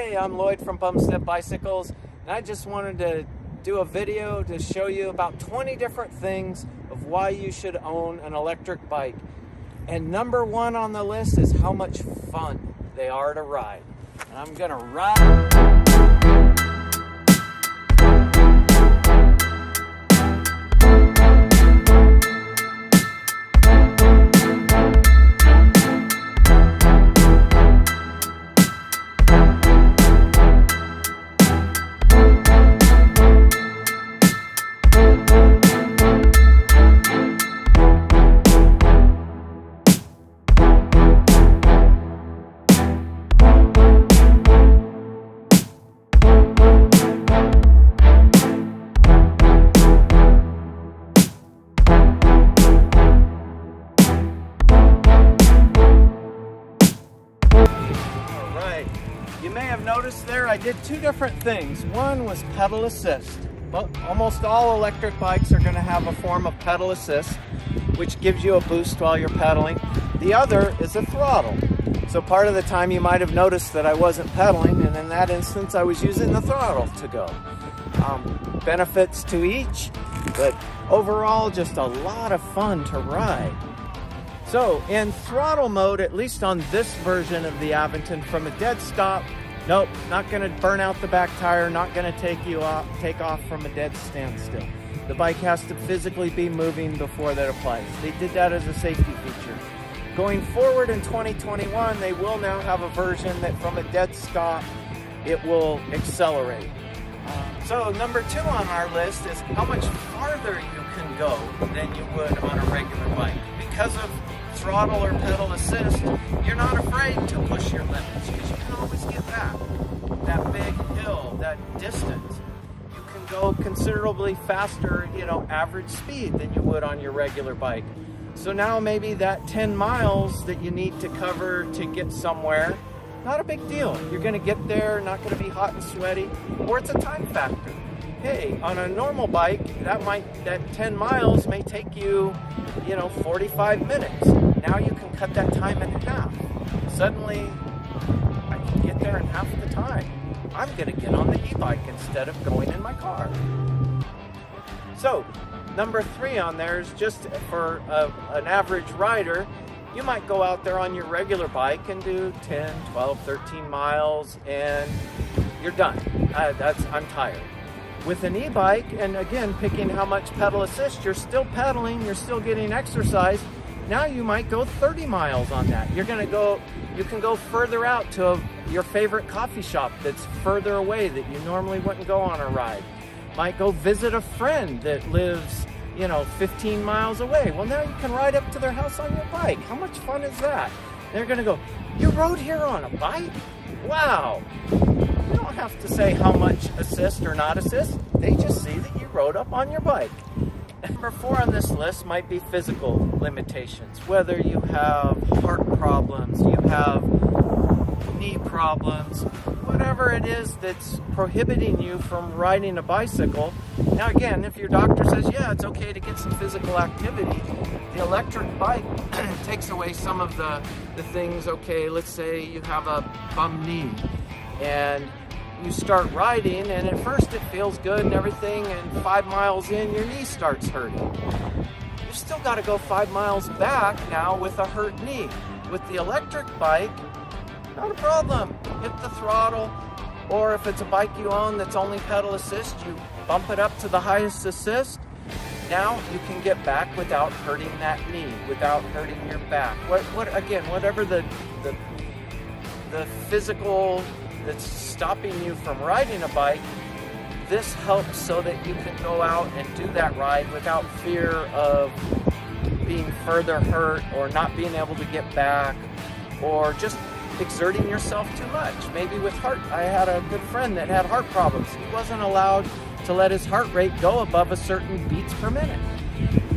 Hey, I'm Lloyd from Bumstead Bicycles, and I just wanted to do a video to show you about 20 different things of why you should own an electric bike. And number one on the list is how much fun they are to ride. And I'm gonna ride. You may have noticed there I did two different things. One was pedal assist. Well, almost all electric bikes are going to have a form of pedal assist, which gives you a boost while you're pedaling. The other is a throttle. So part of the time you might have noticed that I wasn't pedaling, and in that instance I was using the throttle to go. Benefits to each, but overall just a lot of fun to ride. So in throttle mode, at least on this version of the Aventon, from a dead stop, nope, not going to burn out the back tire, not going to take off from a dead standstill. The bike has to physically be moving before that applies. They did that as a safety feature. Going forward in 2021, they will now have a version that from a dead stop, it will accelerate. So number two on our list is how much farther you can go than you would on a regular bike. Because of throttle or pedal assist, you're not afraid to push your limits because you can always get back. That big hill, that distance, you can go considerably faster, average speed than you would on your regular bike. So now maybe that 10 miles that you need to cover to get somewhere, not a big deal. You're going to get there, not going to be hot and sweaty, or it's a time factor. Hey, on a normal bike, that 10 miles may take you, 45 minutes. Now you can cut that time in half. Suddenly, I can get there in half the time. I'm going to get on the e-bike instead of going in my car. So, number three on there is just for an average rider. You might go out there on your regular bike and do 10, 12, 13 miles, and you're done. I'm tired. With an e-bike, and again, picking how much pedal assist, you're still pedaling, you're still getting exercise. Now you might go 30 miles on that. You can go further out to your favorite coffee shop that's further away that you normally wouldn't go on a ride. Might go visit a friend that lives, 15 miles away. Well, now you can ride up to their house on your bike. How much fun is that? They're gonna go, you rode here on a bike? Wow. You don't have to say how much assist or not assist. They just see that you rode up on your bike. Number four on this list might be physical limitations. Whether you have heart problems, you have knee problems, whatever it is that's prohibiting you from riding a bicycle. Now again, if your doctor says, yeah, it's okay to get some physical activity, the electric bike takes away some of the things. Okay, let's say you have a bum knee and you start riding, and at first it feels good and everything, and 5 miles in, your knee starts hurting. You've still got to go 5 miles back now with a hurt knee. With the electric bike, not a problem. Hit the throttle, or if it's a bike you own that's only pedal assist, you bump it up to the highest assist. Now you can get back without hurting that knee, without hurting your back. Whatever the physical that's stopping you from riding a bike, this helps so that you can go out and do that ride without fear of being further hurt or not being able to get back or just exerting yourself too much. Maybe with heart, I had a good friend that had heart problems. He wasn't allowed to let his heart rate go above a certain beats per minute.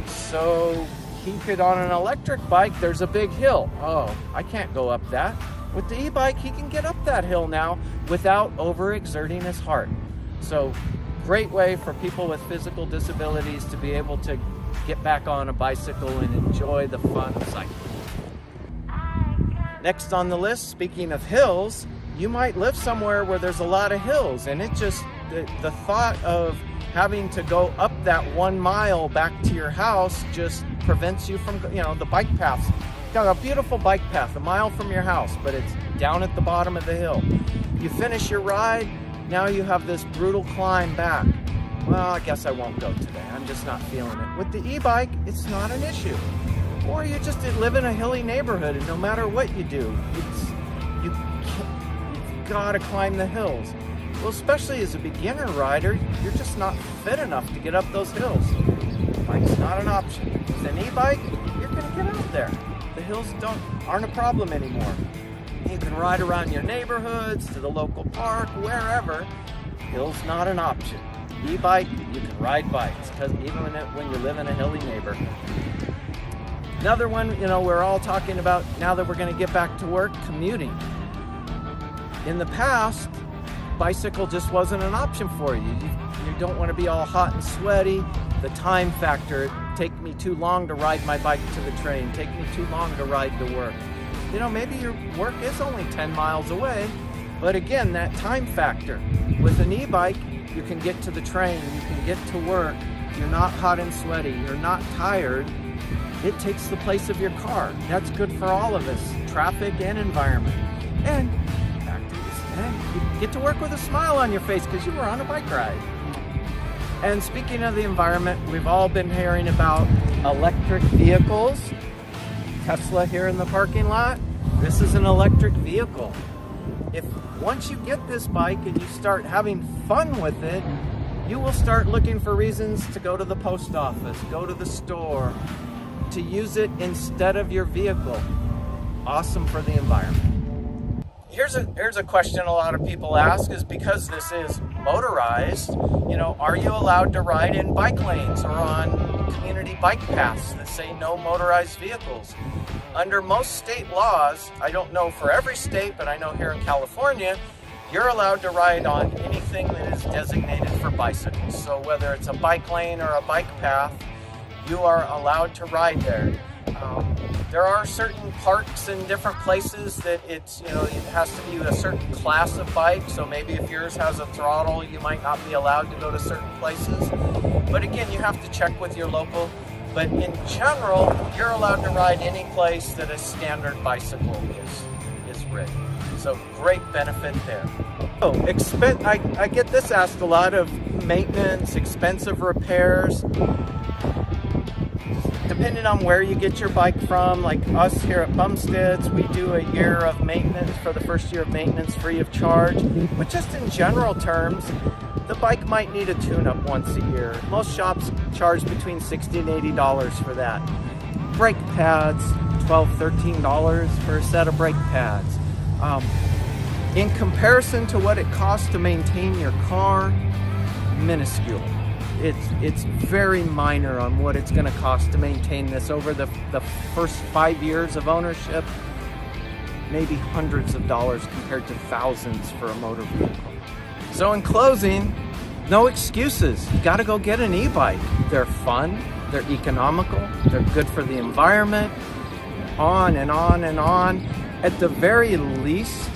So he could, on an electric bike, there's a big hill. Oh, I can't go up that. With the e-bike, he can get up that hill now without overexerting his heart. So, great way for people with physical disabilities to be able to get back on a bicycle and enjoy the fun of cycling. Next on the list, speaking of hills, you might live somewhere where there's a lot of hills, and it just, the thought of having to go up that 1 mile back to your house just prevents you from, you know, the bike paths. You got a beautiful bike path 1 mile from your house, but it's down at the bottom of the hill. You finish your ride, now you have this brutal climb back. Well, I guess I won't go today. I'm just not feeling it. With the e-bike, it's not an issue. Or you just live in a hilly neighborhood, and no matter what you do, you've got to climb the hills. Well, especially as a beginner rider, you're just not fit enough to get up those hills. Bike's not an option. With an e-bike, you're going to get out there. The hills aren't a problem anymore. You can ride around your neighborhoods, to the local park, wherever. Hill's not an option. E-bike, you can ride bikes, because even when you live in a hilly neighborhood. Another one, you know, we're all talking about now that we're going to get back to work, commuting. In the past, bicycle just wasn't an option for you. You don't want to be all hot and sweaty. The time factor, it'd take me too long to ride my bike to the train, take me too long to ride to work. You know, maybe your work is only 10 miles away, but again, that time factor. With an e-bike, you can get to the train, you can get to work, you're not hot and sweaty, you're not tired. It takes the place of your car. That's good for all of us, traffic and environment. And you get to work with a smile on your face because you were on a bike ride. And speaking of the environment, we've all been hearing about electric vehicles. Tesla here in the parking lot. This is an electric vehicle. Once you get this bike and you start having fun with it, you will start looking for reasons to go to the post office, go to the store, to use it instead of your vehicle. Awesome for the environment. Here's a question a lot of people ask, is because this is motorized, you know, are you allowed to ride in bike lanes or on community bike paths that say no motorized vehicles? Under most state laws, I don't know for every state, but I know here in California, you're allowed to ride on anything that is designated for bicycles. So whether it's a bike lane or a bike path, you are allowed to ride there. There are certain parks in different places that it's, you know, it has to be a certain class of bike. So maybe if yours has a throttle, you might not be allowed to go to certain places. But again, you have to check with your local. But in general, you're allowed to ride any place that a standard bicycle is ridden. So great benefit there. Oh, I get this asked a lot of maintenance, expensive repairs. Depending on where you get your bike from, like us here at Bumstead's, we do a year of maintenance for the first year of maintenance free of charge. But just in general terms, the bike might need a tune-up once a year. Most shops charge between $60 and $80 for that. Brake pads, $12, $13 for a set of brake pads. In comparison to what it costs to maintain your car, minuscule. It's very minor on what it's going to cost to maintain this over the first 5 years of ownership. Maybe hundreds of dollars compared to thousands for a motor vehicle. So in closing, no excuses. You got to go get an e-bike. They're fun, they're economical, they're good for the environment, on and on and on. At the very least,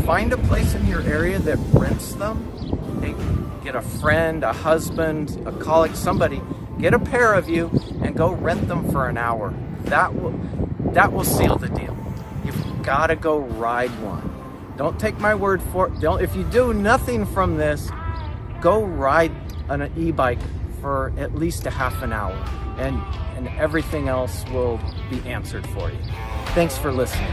find a place in your area that rents them. Get a friend, a husband, a colleague, somebody, get a pair of you and go rent them for an hour. That will seal the deal. You've got to go ride one. Don't take my word for it. If you do nothing from this, go ride an e-bike for at least a half an hour, and everything else will be answered for you. Thanks for listening.